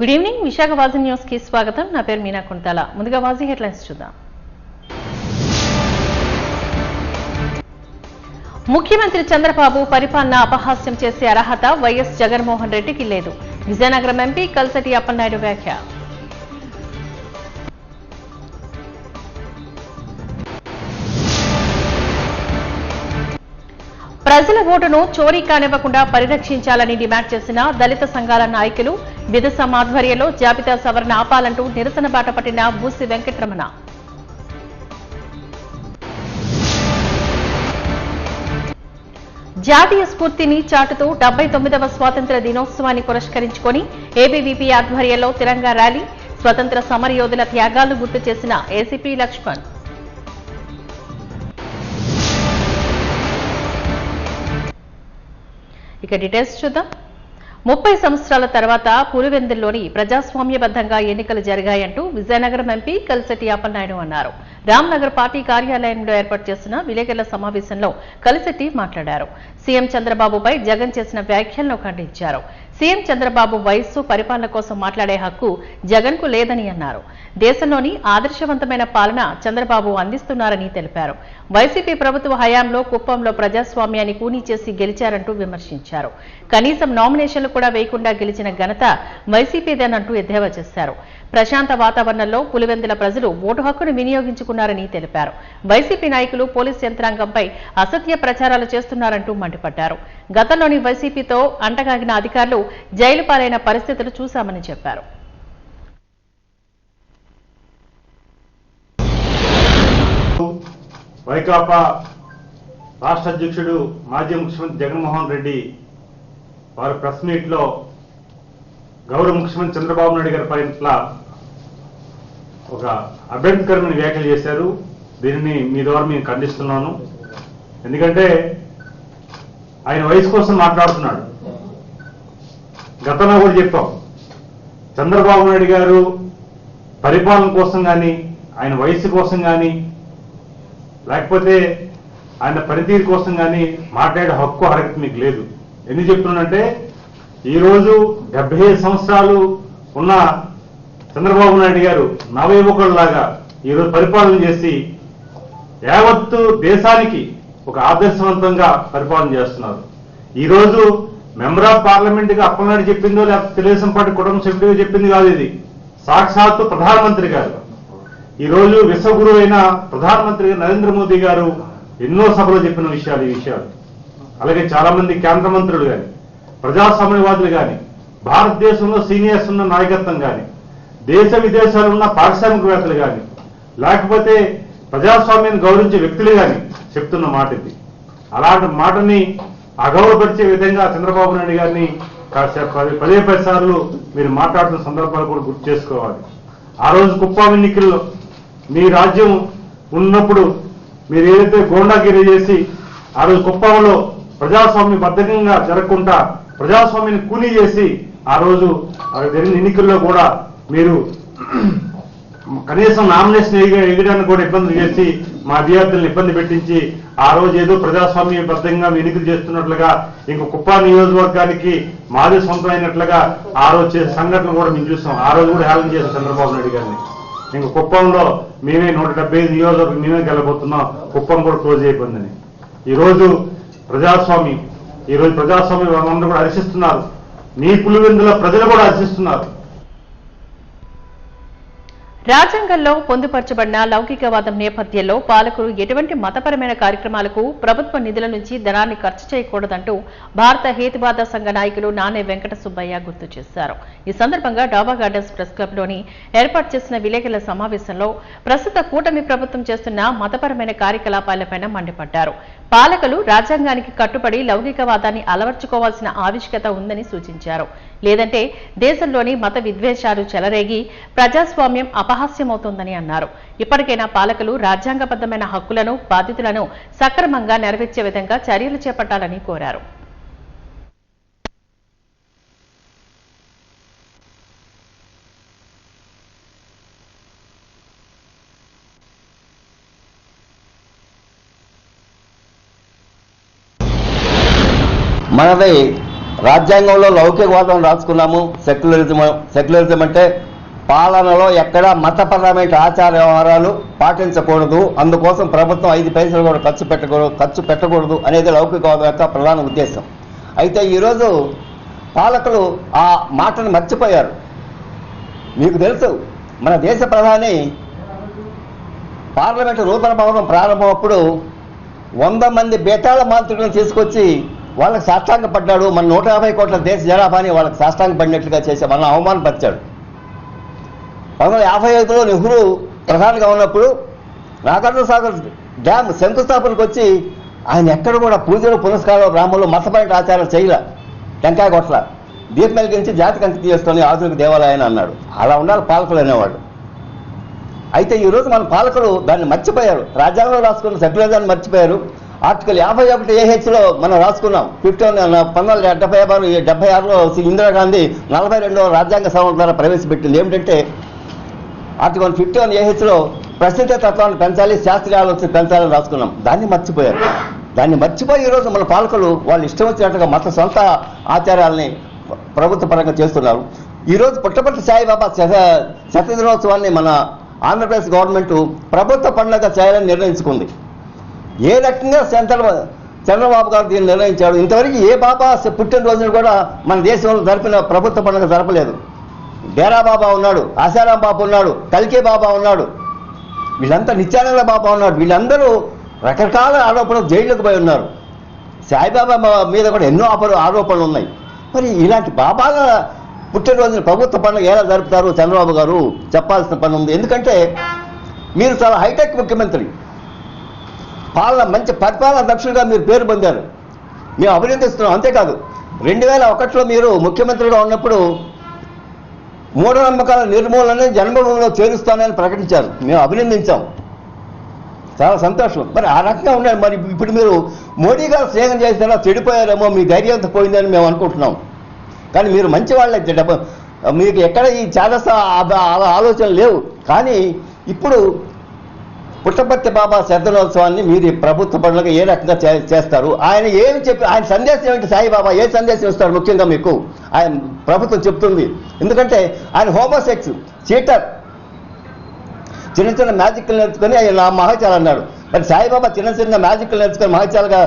Good evening Visakha వాజీ news కి స్వాగతం. నా పేరు మీనా కుంటాల. ముందుగా వాజీ హెడ్లైన్స్ చూద్దాం. ముఖ్యమంత్రి చంద్రబాబు పరిపాలన అపహాస్యం చేసే అర్హత వైఎస్ జగన్మోహన్ రెడ్డికి లేదు. విజయనగరం ఎంపీ కల్సటి అప్పలనాయుడు వ్యాఖ్య. ప్రజల ఓటును చోరీ కానివ్వకుండా పరిరక్షించాలని డిమాండ్ చేసిన దళిత సంఘాల నాయకులు విదసం ఆధ్వర్యంలో జాబితా సవరణ ఆపాలంటూ నిరసన బాట పట్టిన బూసి వెంకటరమణ. జాతీయ స్ఫూర్తిని చాటుతూ 79వ స్వాతంత్ర్య దినోత్సవాన్ని పురస్కరించుకొని ఏబీవీపీ ఆధ్వర్యంలో తిరంగా ర్యాలీ, స్వతంత్ర సమరయోధుల త్యాగాలను గుర్తు చేసిన ఏసీపీ లక్ష్మణ్. ఇక డీటెయిల్స్ చూద్దాం. 30 సంవత్సరాల తర్వాత పులివెందుల్లోని ప్రజాస్వామ్యబద్ధంగా ఎన్నికలు జరిగాయంటూ విజయనగరం ఎంపీ కల్సటి అప్పలనాయుడు అన్నారు. రామ్నగర్ పార్టీ కార్యాలయంలో ఏర్పాటు చేసిన విలేకరుల సమావేశంలో కల్సటి మాట్లాడారు. సీఎం చంద్రబాబుపై జగన్ చేసిన వ్యాఖ్యలను ఖండించారు. సీఎం చంద్రబాబు వయస్సు, పరిపాలన కోసం మాట్లాడే హక్కు జగన్ కు లేదని అన్నారు. దేశంలోని ఆదర్శవంతమైన పాలన చంద్రబాబు అందిస్తున్నారని తెలిపారు. వైసీపీ ప్రభుత్వ హయాంలో కుప్పంలో ప్రజాస్వామ్యాన్ని కూనీ చేసి గెలిచారంటూ విమర్శించారు. కనీసం నామినేషన్లు కూడా వేయకుండా గెలిచిన ఘనత వైసీపీదేనంటూ ఎద్దేవా చేశారు. ప్రశాంత వాతావరణంలో పులివెందుల ప్రజలు ఓటు హక్కును వినియోగించుకున్నారని తెలిపారు. వైసీపీ నాయకులు పోలీసు యంత్రాంగంపై అసత్య ప్రచారాలు చేస్తున్నారంటూ మండిపడ్డారు. గతంలోని వైసీపీతో అంటగాగిన అధికారులు జైలు పాలైన పరిస్థితులు చూశామని చెప్పారు. వైకాపా రాష్ట్ర అధ్యక్షుడు మాజీ ముఖ్యమంత్రి జగన్మోహన్ రెడ్డి వారు ప్రెస్ మీట్ లో గౌరవ ముఖ్యమంత్రి చంద్రబాబు నాయుడు గారి పట్ల ఒక అభ్యంతరకరమైన వ్యాఖ్యలు చేశారు. దీనిని మీ ద్వారా మేము ఖండిస్తున్నాను. ఎందుకంటే ఆయన వయసు కోసం మాట్లాడుతున్నాడు. గతంలో కూడా చెప్పాం, చంద్రబాబు నాయుడు గారు పరిపాలన కోసం కానీ, ఆయన వయసు కోసం కానీ, లేకపోతే ఆయన పనితీరు కోసం కానీ మాట్లాడే హక్కు అర్హత మీకు లేదు. ఎందుకు చెప్తున్నానంటే, ఈరోజు 75 సంవత్సరాలు ఉన్న చంద్రబాబు నాయుడు గారు నవయువకుల్లాగా ఈరోజు పరిపాలన చేసి యావత్తు దేశానికి ఒక ఆదర్శవంతంగా పరిపాలన చేస్తున్నారు. ఈరోజు మెంబర్ ఆఫ్ పార్లమెంట్ గా అప్పలనాయుడు చెప్పిందో లేకపోతే తెలుగుదేశం పార్టీ కుటుంబ సభ్యుడిగా చెప్పింది కాదు. ఇది సాక్షాత్తు ప్రధానమంత్రి గారు, ఈరోజు విశ్వగురువు అయిన ప్రధానమంత్రి నరేంద్ర మోదీ గారు ఎన్నో సభలో చెప్పిన విషయాలు ఈ విషయాలు. అలాగే చాలా మంది కేంద్ర మంత్రులు కానీ, ప్రజాస్వామ్యవాదులు కానీ, భారతదేశంలో సీనియర్స్ ఉన్న నాయకత్వం కానీ, దేశ విదేశాలు ఉన్న పారిశ్రామికవేత్తలు కానీ, లేకపోతే ప్రజాస్వామ్యాన్ని గౌరవించే వ్యక్తులు కానీ చెప్తున్న మాట ఇది. అలాంటి మాటని అగౌరవపరిచే విధంగా చంద్రబాబు నాయుడు గారిని 10 సార్లు మీరు మాట్లాడుతున్న సందర్భాలు కూడా గుర్తు చేసుకోవాలి. ఆ రోజు కుప్పం ఎన్నికల్లో మీ రాజ్యం ఉన్నప్పుడు మీరు ఏదైతే గోండాగిరి చేసి ఆ రోజు కుప్పంలో ప్రజాస్వామ్య బద్ధకంగా జరగకుండా ప్రజాస్వామ్యాన్ని కూనీ చేసి ఆ రోజు జరిగిన ఎన్నికల్లో కూడా మీరు కనీసం నామినేషన్ ఎగడానికి కూడా ఇబ్బందులు చేసి మా అభ్యర్థులను ఇబ్బంది పెట్టించి ఆ రోజు ఏదో ప్రజాస్వామ్య బద్ధంగా ఎన్నికలు చేస్తున్నట్లుగా ఇంకో కుప్ప నియోజకవర్గానికి మాది సొంతమైనట్లుగా ఆ రోజు చేసే సంఘటనలు కూడా మేము చూస్తాం. ఆ రోజు కూడా హేళన చేశాం చంద్రబాబు నాయుడు గారిని. ఇంక కుప్పంలో మేమే 175 నియోజకవర్గం మేమే గెలబోతున్నాం, కుప్పం కూడా క్లోజ్ అయిపోయిందని. ఈరోజు ప్రజాస్వామ్యం అందరూ కూడా హర్షిస్తున్నారు. నీ పులివెందుల ప్రజలు కూడా హర్షిస్తున్నారు. రాజ్యాంగంలో పొందుపరచబడిన లౌకికవాదం నేపథ్యంలో పాలకులు ఎటువంటి మతపరమైన కార్యక్రమాలకు ప్రభుత్వ నిధుల నుంచి ధనాన్ని ఖర్చు చేయకూడదంటూ భారత హేతువాద సంఘ నాయకులు నానే వెంకట సుబ్బయ్య గుర్తు చేశారు. ఈ సందర్భంగా డాబా గార్డెన్స్ ప్రెస్ క్లబ్ లోని ఏర్పాటు చేసిన విలేకరుల సమావేశంలో ప్రస్తుత కూటమి ప్రభుత్వం చేస్తున్న మతపరమైన కార్యకలాపాలపై మండిపడ్డారు. పాలకులు రాజ్యాంగానికి కట్టుబడి లౌకికవాదాన్ని అలవర్చుకోవాల్సిన ఆవశ్యకత ఉందని సూచించారు. లేదంటే దేశంలోని మత విద్వేషాలు చెలరేగి ప్రజాస్వామ్యం అపహాస్యమవుతోందని అన్నారు. ఇప్పటికైనా పాలకులు రాజ్యాంగబద్ధమైన హక్కులను, బాధ్యతలను సక్రమంగా నెరవేర్చే విధంగా చర్యలు చేపట్టాలని కోరారు. మనది రాజ్యాంగంలో లౌకికవాదం రాసుకున్నాము. సెక్యులరిజం అంటే పాలనలో ఎక్కడ మతపరమైన ఆచార వ్యవహారాలు పాటించకూడదు, అందుకోసం ప్రభుత్వం 5 పైసలు కూడా ఖర్చు పెట్టకూడదు అనేది లౌకికవాదం యొక్క ప్రధాన ఉద్దేశం. అయితే ఈరోజు పాలకులు ఆ మాటను మర్చిపోయారు. మీకు తెలుసు, మన దేశ ప్రధాని పార్లమెంటు నూతన భవనం ప్రారంభమప్పుడు 100 మంది బేతాళ మంత్రులను తీసుకొచ్చి వాళ్ళకి సాష్టాంగ పడ్డాడు. మన 150 కోట్ల దేశ జనాభాని వాళ్ళకి సాష్టాంగ పడినట్లుగా చేసి వాళ్ళని అవమానపరిచాడు. 1955లో నెహ్రూ ప్రధానిగా ఉన్నప్పుడు నాగార్జున సాగర్ డ్యామ్ శంకుస్థాపనకు వచ్చి ఆయన ఎక్కడ కూడా పూజలు పునస్కారాలు బ్రాహ్మణులు మతపరమైన ఆచారాలు చేయలే, టెంకాయ కొట్ల, దీపం వెలిగించి జాతికి అంకితం చేసుకొని ఆధునిక దేవాలయాన్ని అన్నాడు. అలా ఉండాలి పాలకులు అనేవాడు. అయితే ఈరోజు మన పాలకులు దాన్ని మర్చిపోయారు. రాజ్యాంగంలో రాసుకున్న సెక్యులరిజాన్ని మర్చిపోయారు. ఆర్టికల్ 51 AHలో మనం రాసుకున్నాం. 1976లో ఇందిరాగాంధీ 42వ రాజ్యాంగ సవరణ ద్వారా ప్రవేశపెట్టింది. ఏమిటంటే ఆర్టికల్ 51 AHలో ప్రసిద్ధ తత్వాన్ని పెంచాలి, శాస్త్రీయ ఆలోచన పెంచాలని రాసుకున్నాం. దాన్ని మర్చిపోయారు. దాన్ని మర్చిపోయి ఈరోజు మన పాలకులు వాళ్ళు ఇష్టం వచ్చినట్టుగా మత సొంత ఆచారాలని ప్రభుత్వ పరంగా చేస్తున్నారు. ఈరోజు పుట్టపర్తి సాయిబాబా శతదినోత్సవాన్ని మన ఆంధ్రప్రదేశ్ గవర్నమెంట్ ప్రభుత్వ పండుగ చేయాలని నిర్ణయించుకుంది. ఏ రకంగా చంద్రబాబు గారు దీన్ని నిర్ణయించాడు. ఇంతవరకు ఏ బాబా పుట్టినరోజును కూడా మన దేశంలో జరిపిన ప్రభుత్వ పండుగ జరపలేదు. డేరా బాబా ఉన్నాడు, ఆశారాం బాబా ఉన్నాడు, కల్కే బాబా ఉన్నాడు, వీళ్ళంతా నిత్యానంద బాబా ఉన్నాడు. వీళ్ళందరూ రకరకాల ఆరోపణలు జైళ్ళకు పోయి ఉన్నారు. సాయిబాబా మీద కూడా ఎన్నో ఆరోపణలు ఉన్నాయి. మరి ఇలాంటి బాబాల పుట్టినరోజున ప్రభుత్వ పండుగ ఎలా జరుపుతారు చంద్రబాబు గారు చెప్పాల్సిన పని ఉంది. ఎందుకంటే మీరు చాలా హైటెక్ ముఖ్యమంత్రి, మంచి పరిపాలన దక్షులుగా మీరు పేరు పొందారు, మేము అభినందిస్తున్నాం. అంతేకాదు 2001లో మీరు ముఖ్యమంత్రిగా ఉన్నప్పుడు మూఢనమ్మకాల నిర్మూలన జన్మభూమిలో చేరుస్తానని ప్రకటించారు. మేము అభినందించాం, చాలా సంతోషం. మరి ఆ రకంగా ఉన్నారు. మరి ఇప్పుడు మీరు మోడీ గారు స్నేహం చేసినా చెడిపోయారేమో, మీ ధైర్యంతో పోయిందని మేము అనుకుంటున్నాం. కానీ మీరు మంచి వాళ్ళే, మీకు ఎక్కడ ఈ చాలా ఆలోచనలు లేవు. కానీ ఇప్పుడు పుట్టపర్తి బాబా శతదినోత్సవాన్ని మీరు ప్రభుత్వ పనులకు ఏ రకంగా చేస్తారు? ఆయన ఏమి చెప్పి, ఆయన సందేశం ఏమిటి? సాయిబాబా ఏ సందేశం ఇస్తారు ముఖ్యంగా మీకు? ఆయన ప్రభుత్వం చెప్తుంది. ఎందుకంటే ఆయన హోమోసెక్స్, చీటర్, చిన్న మ్యాజిక్లు నేర్చుకొని ఆయన నా మహాచాలు అన్నాడు. మరి సాయిబాబా చిన్న మ్యాజిక్లు నేర్చుకొని మహాచాలుగా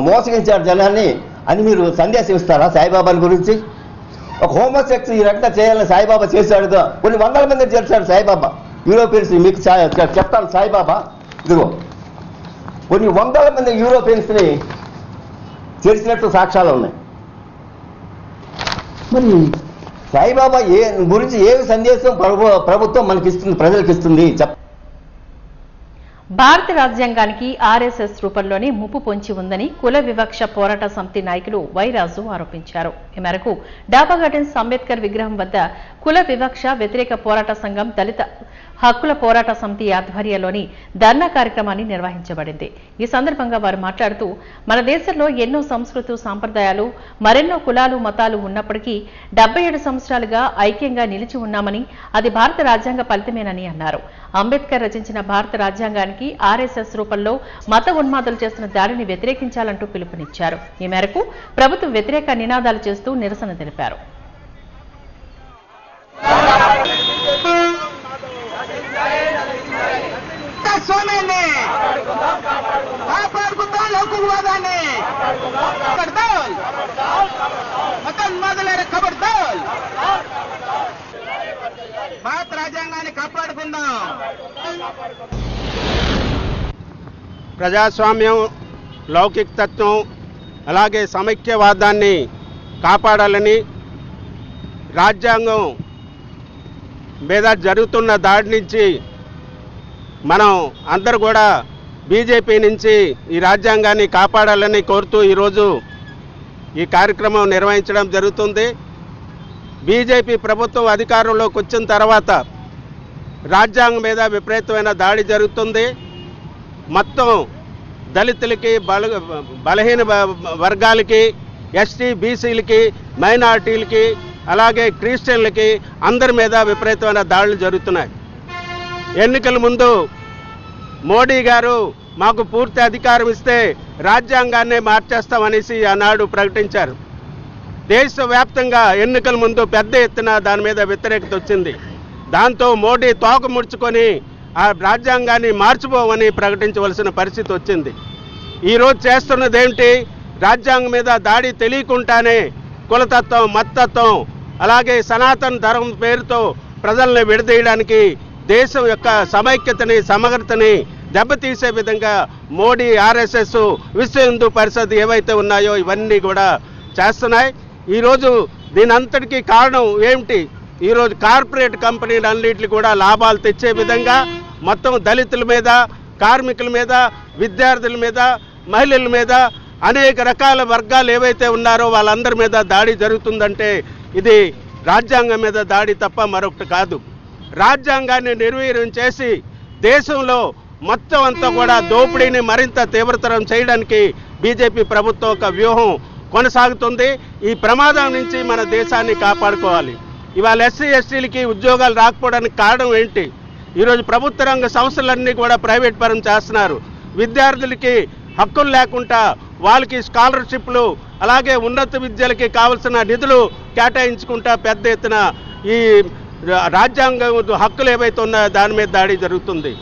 మోసగించాడు జనాన్ని అని మీరు సందేశం ఇస్తారా సాయిబాబాని గురించి? ఒక హోమోసెక్స్ ఈ రకంగా చేయాలని సాయిబాబా చేశాడుగా, కొన్ని 100 మంది చేశాడు సాయిబాబా. యూరోపియన్స్ మీకు చెప్తాను, సాయిబాబా ఇదిగో కొన్ని 100 మంది యూరోపియన్స్ని చేసినట్టు సాక్ష్యాలు ఉన్నాయి. మరి సాయిబాబా గురించి ఏమి సందేశం ప్రభుత్వం మనకిస్తుంది, ప్రజలకు ఇస్తుంది? భారత రాజ్యాంగానికి ఆర్ఎస్ఎస్ రూపంలోనే ముప్పు పొంచి ఉందని కుల వివక్ష పోరాట సమితి నాయకులు వైరాజు ఆరోపించారు. ఈ మేరకు డాబా గార్డెన్స్ అంబేద్కర్ విగ్రహం వద్ద కుల వివక్ష వ్యతిరేక పోరాట సంఘం దళిత హక్కుల పోరాట సమితి ఆధ్వర్యంలోని ధర్నా కార్యక్రమాన్ని నిర్వహించబడింది. ఈ సందర్భంగా వారు మాట్లాడుతూ, మన దేశంలో ఎన్నో సంస్కృతులు, సాంప్రదాయాలు, మరెన్నో కులాలు, మతాలు ఉన్నప్పటికీ 77 సంవత్సరాలుగా ఐక్యంగా నిలిచి ఉన్నామని, అది భారత రాజ్యాంగ ఫలితమేనని అన్నారు. అంబేద్కర్ రచించిన భారత రాజ్యాంగానికి ఆర్ఎస్ఎస్ రూపంలో మత ఉన్మాదులు చేస్తున్న దాడిని వ్యతిరేకించాలంటూ పిలుపునిచ్చారు. ఈ మేరకు ప్రభుత్వ వ్యతిరేక నినాదాలు చేస్తూ నిరసన తెలిపారు. భారత రాజ్యాంగాన్ని కాపాడుకుందాం. ప్రజాస్వామ్యం, లౌకిక తత్వం, అలాగే సమైక్యవాదాన్ని కాపాడాలని, రాజ్యాంగం మీద జరుగుతున్న దాడి నుంచి మనం అందరూ కూడా బీజేపీ నుంచి ఈ రాజ్యాంగాన్ని కాపాడాలని కోరుతూ ఈరోజు ఈ కార్యక్రమం నిర్వహించడం జరుగుతుంది. బీజేపీ ప్రభుత్వం అధికారంలోకి వచ్చిన తర్వాత రాజ్యాంగం మీద విపరీతమైన దాడి జరుగుతుంది. మొత్తం దళితులకి, బలహీన వర్గాలకి, ఎస్టీ బీసీలకి, మైనారిటీలకి, అలాగే క్రిస్టియన్లకి అందరి మీద విపరీతమైన దాడులు జరుగుతున్నాయి. ఎన్నికల ముందు మోడీ గారు మాకు పూర్తి అధికారం ఇస్తే రాజ్యాంగాన్ని మార్చేస్తామనేసి ఆనాడు ప్రకటించారు. దేశవ్యాప్తంగా ఎన్నికల ముందు పెద్ద ఎత్తున దాని మీద వ్యతిరేకత వచ్చింది. దాంతో మోడీ తోక ముడుచుకొని ఆ రాజ్యాంగాన్ని మార్చిపోవని ప్రకటించవలసిన పరిస్థితి వచ్చింది. ఈరోజు చేస్తున్నది ఏమిటి? రాజ్యాంగం మీద దాడి తెలియకుండానే కులతత్వం, మతతత్వం, అలాగే సనాతన ధర్మం పేరుతో ప్రజల్ని విడదీయడానికి, దేశం యొక్క సమైక్యతని, సమగ్రతని దెబ్బతీసే విధంగా మోడీ, ఆర్ఎస్ఎస్, విశ్వ హిందూ పరిషత్ ఏవైతే ఉన్నాయో ఇవన్నీ కూడా చేస్తున్నాయి. ఈరోజు దీని అంతటికీ కారణం ఏమిటి? ఈరోజు కార్పొరేట్ కంపెనీలు అన్నింటికి కూడా లాభాలు తెచ్చే విధంగా మొత్తం దళితుల మీద, కార్మికుల మీద, విద్యార్థుల మీద, మహిళల మీద, అనేక రకాల వర్గాలు ఏవైతే ఉన్నారో వాళ్ళందరి మీద దాడి జరుగుతుందంటే ఇది రాజ్యాంగం మీద దాడి తప్ప మరొకటి కాదు. రాజ్యాంగాన్ని నిర్వీర్యం చేసి దేశంలో మొత్తం అంతా కూడా దోపిడీని మరింత తీవ్రతరం చేయడానికి బీజేపీ ప్రభుత్వం ఒక వ్యూహం కొనసాగుతుంది. ఈ ప్రమాదం నుంచి మన దేశాన్ని కాపాడుకోవాలి. ఇవాళ ఎస్సీ ఎస్టీలకి ఉద్యోగాలు రాకపోవడానికి కారణం ఏంటి? ఈరోజు ప్రభుత్వ రంగ సంస్థలన్నీ కూడా ప్రైవేట్ పరం చేస్తున్నారు. విద్యార్థులకి హక్కులు లేకుండా వాళ్ళకి స్కాలర్షిప్లు, అలాగే ఉన్నత విద్యలకి కావాల్సిన నిధులు కేటాయించుకుంటా పెద్ద ఎత్తున ఈ రాజ్యాంగ హక్కులు ఏవైతే ఉన్నాయో దాని మీద దాడి జరుగుతుంది.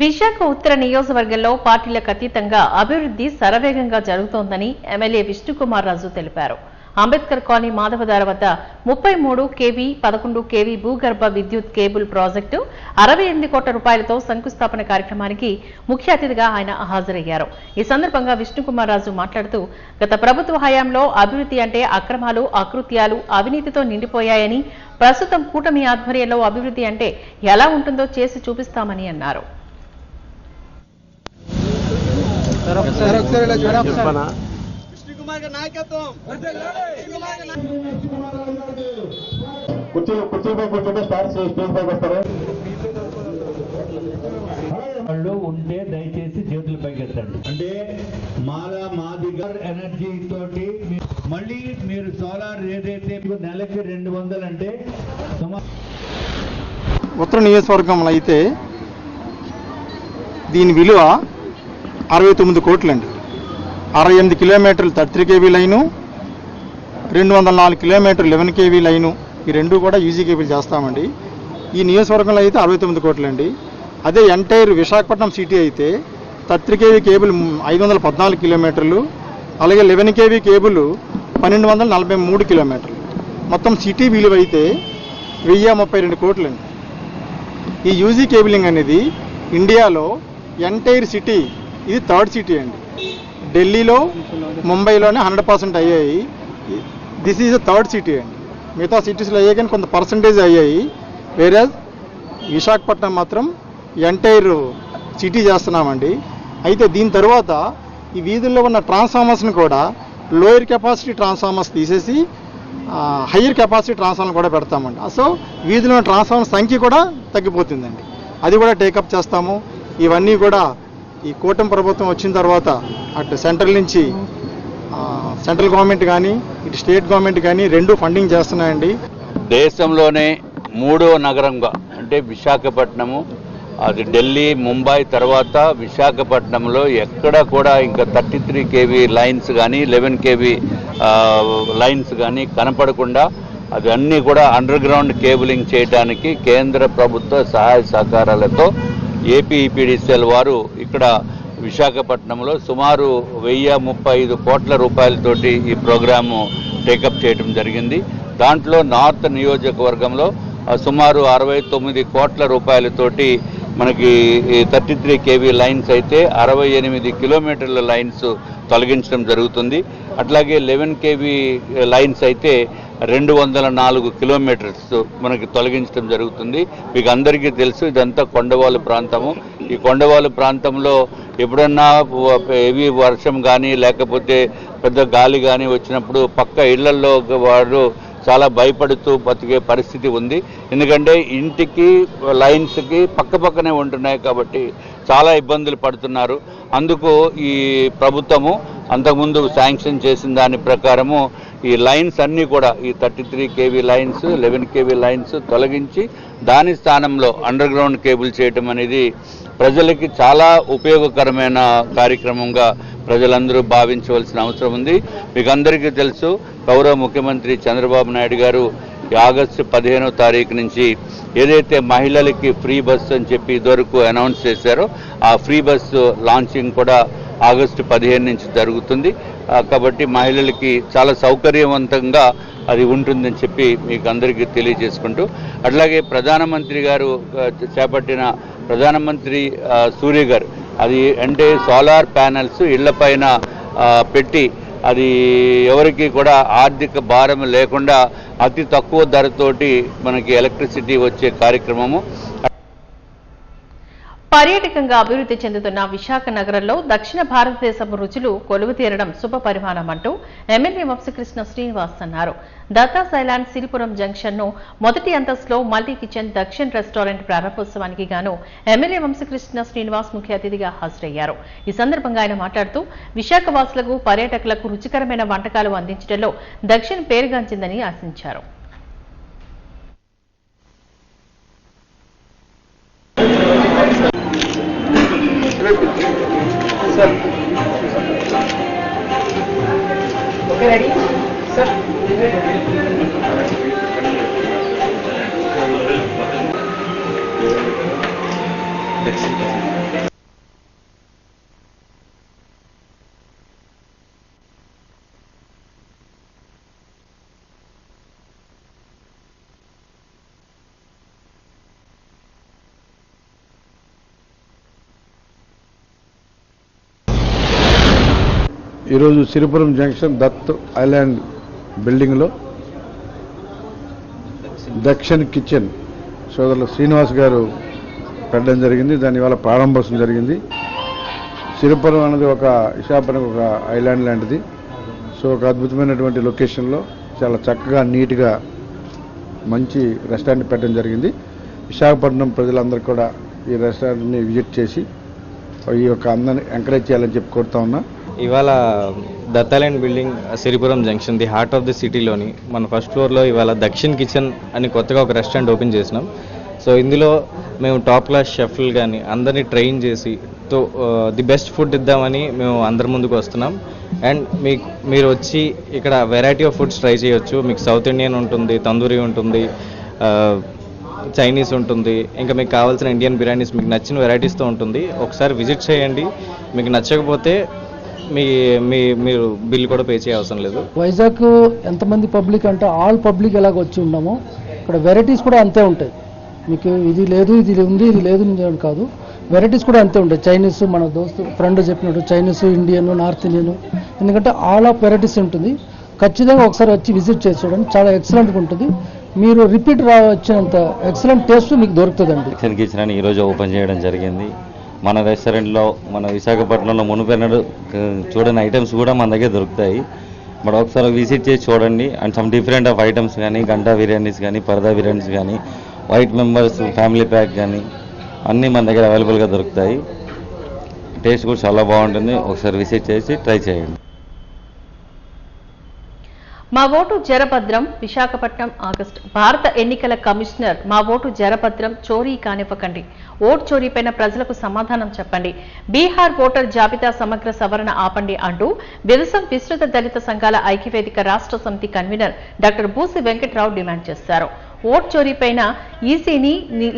విశాఖ ఉత్తర నియోజకవర్గంలో పార్టీలకు అతీతంగా అభివృద్ధి శరవేగంగా జరుగుతోందని ఎమ్మెల్యే విష్ణుకుమార్ రాజు తెలిపారు. అంబేద్కర్ కాలనీ మాధవదార వద్ద 33 kV 11 kV భూగర్భ విద్యుత్ కేబుల్ ప్రాజెక్టు 68 కోట్ల రూపాయలతో శంకుస్థాపన కార్యక్రమానికి ముఖ్య అతిథిగా ఆయన హాజరయ్యారు. ఈ సందర్భంగా విష్ణుకుమార్ రాజు మాట్లాడుతూ గత ప్రభుత్వ హయాంలో అభివృద్ధి అంటే అక్రమాలు, అకృత్యాలు, అవినీతితో నిండిపోయాయని, ప్రస్తుతం కూటమి ఆధ్వర్యంలో అభివృద్ధి అంటే ఎలా ఉంటుందో చేసి చూపిస్తామని అన్నారు. వాళ్ళు ఉంటే దయచేసి చేతులు పైకెత్తండి. అంటే మాదిగా ఎనర్జీ తోటి మళ్ళీ మీరు సోలార్ ఏదైతే నెలకి 200 అంటే ఉత్తర నియోజకవర్గంలో అయితే దీని విలువ 69 కోట్లండి. 68 కిలోమీటర్లు 33 kV లైను, 204 కిలోమీటర్లు 11 kV లైను, ఈ రెండు కూడా యూజీ కేబుల్ చేస్తామండి. ఈ నియోజకవర్గంలో అయితే 69 కోట్లండి. అదే ఎంటైర్ విశాఖపట్నం సిటీ అయితే 33 kV కేబుల్ 514 కిలోమీటర్లు, అలాగే 11 kV కేబుల్ 1243 కిలోమీటర్లు. మొత్తం సిటీ విలువ అయితే 1032 కోట్లండి. ఈ యూజీ కేబులింగ్ అనేది ఇండియాలో ఎంటైర్ సిటీ ఇది 3rd సిటీ అండి. ఢిల్లీలో, ముంబైలోనే 100% అయ్యాయి. దిస్ ఈజ్ 3rd సిటీ అండి. మిగతా సిటీస్లో అయ్యాయి కానీ కొంత పర్సంటేజ్ అయ్యాయి. వేరే విశాఖపట్నం మాత్రం ఎంటైర్ సిటీ చేస్తున్నామండి. అయితే దీని తర్వాత ఈ వీధుల్లో ఉన్న ట్రాన్స్ఫార్మర్స్ని కూడా లోయర్ కెపాసిటీ ట్రాన్స్ఫార్మర్స్ తీసేసి హయ్యర్ కెపాసిటీ ట్రాన్స్ఫార్మర్ కూడా పెడతామండి. సో వీధిలో ఉన్న ట్రాన్స్ఫార్మర్ సంఖ్య కూడా తగ్గిపోతుందండి. అది కూడా టేకప్ చేస్తాము. ఇవన్నీ కూడా ఈ కూటమి ప్రభుత్వం వచ్చిన తర్వాత అటు సెంట్రల్ నుంచి సెంట్రల్ గవర్నమెంట్ కానీ ఇటు స్టేట్ గవర్నమెంట్ కానీ రెండు ఫండింగ్ చేస్తున్నాయండి. దేశంలోనే 3వ నగరంగా అంటే విశాఖపట్నము, అది ఢిల్లీ, ముంబై తర్వాత విశాఖపట్నంలో ఎక్కడ కూడా ఇంకా 33 kV లైన్స్ కానీ 11 kV లైన్స్ కానీ కనపడకుండా అది అన్నీ కూడా అండర్ గ్రౌండ్ కేబులింగ్ చేయడానికి కేంద్ర ప్రభుత్వ సహాయ సహకారాలతో ఏపీఈపీడీసీఎల్ వారు ఇక్కడ విశాఖపట్నంలో సుమారు 1035 కోట్ల రూపాయలతోటి ఈ ప్రోగ్రాము టేకప్ చేయడం జరిగింది. దాంట్లో నార్త్ నియోజకవర్గంలో సుమారు 69 కోట్ల రూపాయలతోటి మనకి 33 kV లైన్స్ అయితే 68 కిలోమీటర్ల లైన్స్ తొలగించడం జరుగుతుంది. అట్లాగే 11 kV లైన్స్ అయితే 204 కిలోమీటర్స్ మనకి తొలగించడం జరుగుతుంది. మీకు అందరికీ తెలుసు ఇదంతా కొండవాలు ప్రాంతము. ఈ కొండవాలు ప్రాంతంలో ఎప్పుడన్నా హెవీ వర్షం కానీ లేకపోతే పెద్ద గాలి కానీ వచ్చినప్పుడు పక్క ఇళ్లల్లో వారు చాలా భయపడుతూ బతికే పరిస్థితి ఉంది. ఎందుకంటే ఇంటికి లైన్స్కి పక్కనే ఉంటున్నాయి కాబట్టి చాలా ఇబ్బందులు పడుతున్నారు. అందుకు ఈ ప్రభుత్వము అంతకుముందు శాంక్షన్ చేసిన దాని ప్రకారము ఈ లైన్స్ అన్నీ కూడా ఈ 33 kV లైన్స్ 11 kV లైన్స్ తొలగించి దాని స్థానంలో అండర్ గ్రౌండ్ కేబుల్ చేయటం అనేది ప్రజలకి చాలా ఉపయోగకరమైన కార్యక్రమంగా ప్రజలందరూ భావించవలసిన అవసరం ఉంది. మీకు అందరికీ తెలుసు, గౌరవ ముఖ్యమంత్రి చంద్రబాబు నాయుడు గారు ఆగస్టు 15వ తారీఖు నుంచి ఏదైతే మహిళలకి ఫ్రీ బస్సు అని చెప్పి ఇదివరకు అనౌన్స్ చేశారో ఆ ఫ్రీ బస్సు లాంచింగ్ కూడా ఆగస్టు 15 నుంచి జరుగుతుంది. కాబట్టి మహిళలకి చాలా సౌకర్యవంతంగా అది ఉంటుందని చెప్పి మీకు అందరికీ తెలియజేసుకుంటూ, అట్లాగే ప్రధానమంత్రి గారు చేపట్టిన ప్రధానమంత్రి సూర్య గారు అది అంటే సోలార్ ప్యానెల్స్ ఇళ్లపైన పెట్టి అది ఎవరికి కూడా ఆర్థిక భారం లేకుండా అతి తక్కువ ధరతోటి మనకి ఎలక్ట్రిసిటీ వచ్చే కార్యక్రమము. పర్యాటకంగా అభివృద్ధి చెందుతున్న విశాఖ నగరంలో దక్షిణ భారతదేశపు రుచులు కొలువు తీరడం శుభ పరిమాణం అంటూ ఎమ్మెల్యే వంశీకృష్ణ శ్రీనివాస్ అన్నారు. దత్తా సైలాండ్ సిరిపురం జంక్షన్ ను మొదటి అంతస్తులో మల్టీ కిచెన్ దక్షిణ్ రెస్టారెంట్ ప్రారంభోత్సవానికి గాను ఎమ్మెల్యే వంశీకృష్ణ శ్రీనివాస్ ముఖ్య అతిథిగా హాజరయ్యారు. ఈ సందర్భంగా ఆయన మాట్లాడుతూ విశాఖ వాసులకు పర్యాటకులకు రుచికరమైన వంటకాలు అందించడంలో దక్షిణ్ పేరుగాంచిందని ఆశించారు. ఈరోజు సిరిపురం జంక్షన్ దత్ ఐలాండ్ బిల్డింగ్లో దక్షిణ్ కిచెన్ సోదరులు శ్రీనివాస్ గారు పెట్టడం జరిగింది. దాని వల్ల ప్రారంభోత్సవం జరిగింది. సిరిపురం అనేది ఒక విశాఖపట్నం ఒక ఐలాండ్ లాంటిది. సో ఒక అద్భుతమైనటువంటి లొకేషన్లో చాలా చక్కగా నీట్గా మంచి రెస్టారెంట్ పెట్టడం జరిగింది. విశాఖపట్నం ప్రజలందరూ కూడా ఈ రెస్టారెంట్ని విజిట్ చేసి ఈ యొక్క అందరిని ఎంకరేజ్ చేయాలని చెప్పి కోరుతా ఉన్నా. ఇవాళ Dattaland building Siripuram junction the heart of the సిటీలోని మన ఫస్ట్ ఫ్లోర్లో ఇవాళ దక్షిణ్ కిచెన్ అని కొత్తగా ఒక రెస్టారెంట్ ఓపెన్ చేసినాం. సో ఇందులో మేము టాప్ క్లాస్ షెఫ్లు కానీ అందరినీ ట్రైన్ చేసి ది బెస్ట్ ఫుడ్ ఇద్దామని మేము అందరి ముందుకు వస్తున్నాం. అండ్ మీరు వచ్చి ఇక్కడ వెరైటీ ఆఫ్ ఫుడ్స్ ట్రై చేయొచ్చు. మీకు సౌత్ ఇండియన్ ఉంటుంది, తందూరి ఉంటుంది, చైనీస్ ఉంటుంది, ఇంకా మీకు కావాల్సిన ఇండియన్ బిర్యానీస్ మీకు నచ్చిన వెరైటీస్తో ఉంటుంది. ఒకసారి విజిట్ చేయండి. మీకు నచ్చకపోతే మీరు బిల్ కూడా పే చేయ అవసరం లేదు. వైజాగ్ ఎంతమంది పబ్లిక్ అంటే ఆల్ పబ్లిక్ ఎలాగ వచ్చి ఉన్నామో ఇక్కడ వెరైటీస్ కూడా అంతే ఉంటాయి. మీకు ఇది లేదు ఇది ఉంది ఇది లేదు కాదు, వెరైటీస్ కూడా అంతే ఉంటాయి. చైనీస్ మన దోస్తు ఫ్రెండ్ చెప్పినట్టు చైనీస్, ఇండియన్, నార్త్ ఇండియన్, ఎందుకంటే ఆల్ ఆఫ్ వెరైటీస్ ఉంటుంది. ఖచ్చితంగా ఒకసారి వచ్చి విజిట్ చేసి చూడండి, చాలా ఎక్సలెంట్గా ఉంటుంది. మీరు రిపీట్ వచ్చినంత ఎక్సలెంట్ టేస్ట్ మీకు దొరుకుతుందండి. దక్షిణ్ కిచెన్ అని ఈరోజు ఓపెన్ చేయడం జరిగింది. మన రెస్టారెంట్లో మన విశాఖపట్నంలో మునుపెన్నడు చూడని ఐటమ్స్ కూడా మన దగ్గర దొరుకుతాయి. మరి ఒకసారి విజిట్ చేసి చూడండి. And some different of items కానీ గంటా బిర్యానీస్ కానీ పరదా బిర్యానీస్ కానీ వైట్ మెంబర్స్ ఫ్యామిలీ ప్యాక్ కానీ అన్నీ మన దగ్గర అవైలబుల్గా దొరుకుతాయి. టేస్ట్ కూడా చాలా బాగుంటుంది. ఒకసారి విజిట్ చేసి ట్రై చేయండి. మా ఓటు జరభద్రం విశాఖపట్నం ఆగస్టు. భారత ఎన్నికల కమిషనర్ మా ఓటు జరభద్రం, చోరీ కానివ్వకండి, ఓటు చోరీపైన ప్రజలకు సమాధానం చెప్పండి, బీహార్ ఓటర్ జాబితా సమగ్ర సవరణ ఆపండి అంటూ బిదసం విస్తృత దళిత సంఘాల ఐక్యవేదిక రాష్ట్ర సమితి convener doctor Busi Venkatrao demand చేశారు. ఓట్ చోరీపైన ఈసీని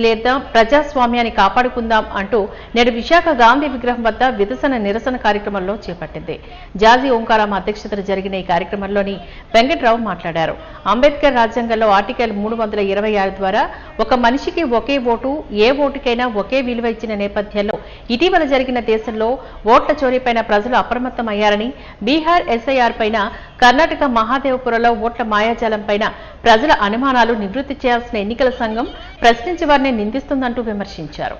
లేదా ప్రజాస్వామ్యాన్ని కాపాడుకుందాం అంటూ నేడు విశాఖ గాంధీ విగ్రహం వద్ద విదసన నిరసన కార్యక్రమంలో చేపట్టింది. జాజీ ఓంకారం అధ్యక్షతన జరిగిన ఈ కార్యక్రమంలోని వెంకట్రావు మాట్లాడారు. అంబేద్కర్ రాజ్యాంగంలో ఆర్టికల్ 326 ద్వారా ఒక మనిషికి ఒకే ఓటు, ఏ ఓటుకైనా ఒకే విలువ ఇచ్చిన నేపథ్యంలో ఇటీవల జరిగిన దేశంలో ఓట్ల చోరీపైన ప్రజలు అప్రమత్తమయ్యారని, బీహార్ ఎస్ఐఆర్ పైన, కర్ణాటక మహాదేవపురంలో ఓట్ల మాయాజాలం పైన ప్రజల అనుమానాలు నివృత్తి చేయాల్సిన ఎన్నికల సంఘం ప్రశ్నించి వారిని నిందిస్తుందంటూ విమర్శించారు.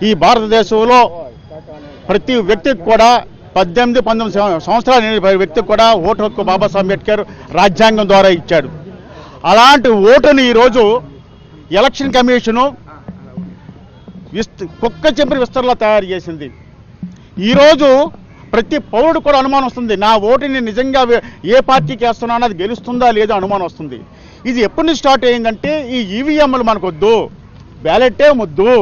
ఈ భారతదేశంలో ప్రతి వ్యక్తికి కూడా 18-19 సంవత్సరాల వ్యక్తికి కూడా ఓటు హక్కు బాబాసాహెబ్ అంబేద్కర్ రాజ్యాంగం ద్వారా ఇచ్చాడు. అలాంటి ఓటుని ఈరోజు ఎలక్షన్ కమిషను కుక్క చెంపిన విస్తరలో తయారు చేసింది. ఈరోజు ప్రతి పౌరుడు కూడా అనుమానం వస్తుంది, నా ఓటుని నిజంగా ఏ పార్టీకి వేస్తున్నానో అది గెలుస్తుందా లేదా అనుమానం వస్తుంది. ఇది ఎప్పటి నుంచి స్టార్ట్ అయిందంటే ఈ ఈవీఎంలు మనకొద్దు, బ్యాలెట్టే ముద్దు.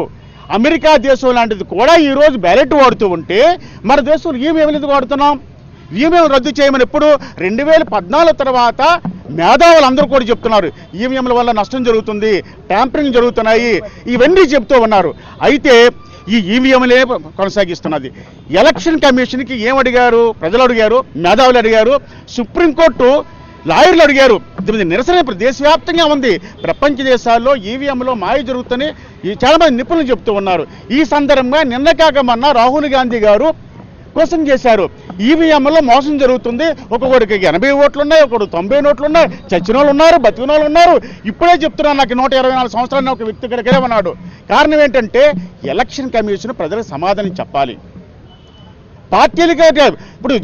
అమెరికా దేశం లాంటిది కూడా ఈరోజు బ్యాలెట్ వాడుతూ ఉంటే మన దేశంలో ఈవీఎంలు ఎందుకు వాడుతున్నాం? ఈవీఎం రద్దు చేయమని ఎప్పుడు 2014 తర్వాత మేధావులు అందరూ కూడా చెప్తున్నారు ఈవీఎంల వల్ల నష్టం జరుగుతుంది, ట్యాంపరింగ్ జరుగుతున్నాయి, ఇవన్నీ చెప్తూ ఉన్నారు. అయితే ఈ ఈవీఎంలే కొనసాగిస్తున్నది. ఎలక్షన్ కమిషన్కి ఏం అడిగారు? ప్రజలు అడిగారు, మేధావులు అడిగారు, సుప్రీంకోర్టు లాయర్లు అడిగారు. దీని నిరసన దేశవ్యాప్తంగా ఉంది. ప్రపంచ దేశాల్లో ఈవీఎంలో మాయ జరుగుతుందని చాలామంది నిపుణులు చెప్తూ ఉన్నారు. ఈ సందర్భంగా నిన్న కాక మొన్న రాహుల్ గాంధీ గారు క్వశ్చన్ చేశారు, ఈవీఎంలో మోసం జరుగుతుంది, ఒక్కొక్కడికి 80 ఓట్లు ఉన్నాయి, ఒకడు 90 ఓట్లు ఉన్నాయి, చచ్చిన వాళ్ళు ఉన్నారు, బతికిన వాళ్ళు ఉన్నారు. ఇప్పుడే చెప్తున్నాను, నాకు 124 సంవత్సరాలు ఒక వ్యక్తి ఇక్కడికే ఉన్నాడు. కారణం ఏంటంటే ఎలక్షన్ కమిషన్ ప్రజలకు సమాధానం చెప్పాలి. పార్టీలకే ఇప్పుడు